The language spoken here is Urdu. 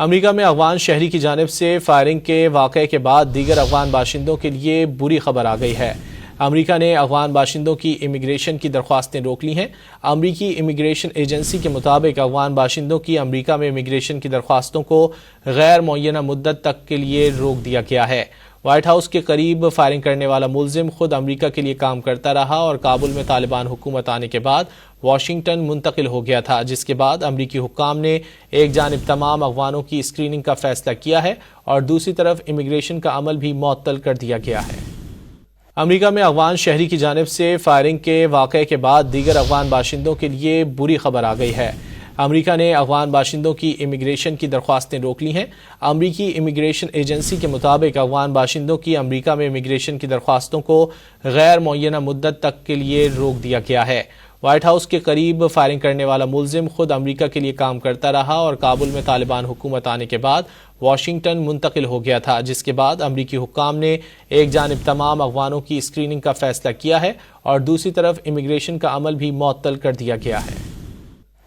امریکہ میں افغان شہری کی جانب سے فائرنگ کے واقعے کے بعد دیگر افغان باشندوں کے لیے بری خبر آ گئی ہے۔ امریکہ نے افغان باشندوں کی امیگریشن کی درخواستیں روک لی ہیں۔ امریکی امیگریشن ایجنسی کے مطابق افغان باشندوں کی امریکہ میں امیگریشن کی درخواستوں کو غیر معینہ مدت تک کے لیے روک دیا گیا ہے۔ وائٹ ہاؤس کے قریب فائرنگ کرنے والا ملزم خود امریکہ کے لیے کام کرتا رہا اور کابل میں طالبان حکومت آنے کے بعد واشنگٹن منتقل ہو گیا تھا، جس کے بعد امریکی حکام نے ایک جانب تمام افغانوں کی اسکریننگ کا فیصلہ کیا ہے اور دوسری طرف امیگریشن کا عمل بھی معطل کر دیا گیا ہے۔ امریکہ میں افغان شہری کی جانب سے فائرنگ کے واقعے کے بعد دیگر افغان باشندوں کے لیے بری خبر آ گئی ہے۔ امریکہ نے افغان باشندوں کی امیگریشن کی درخواستیں روک لی ہیں۔ امریکی امیگریشن ایجنسی کے مطابق افغان باشندوں کی امریکہ میں امیگریشن کی درخواستوں کو غیر معینہ مدت تک کے لیے روک دیا گیا ہے۔ وائٹ ہاؤس کے قریب فائرنگ کرنے والا ملزم خود امریکہ کے لیے کام کرتا رہا اور کابل میں طالبان حکومت آنے کے بعد واشنگٹن منتقل ہو گیا تھا، جس کے بعد امریکی حکام نے ایک جانب تمام افغانوں کی اسکریننگ کا فیصلہ کیا ہے اور دوسری طرف امیگریشن کا عمل بھی معطل کر دیا گیا ہے۔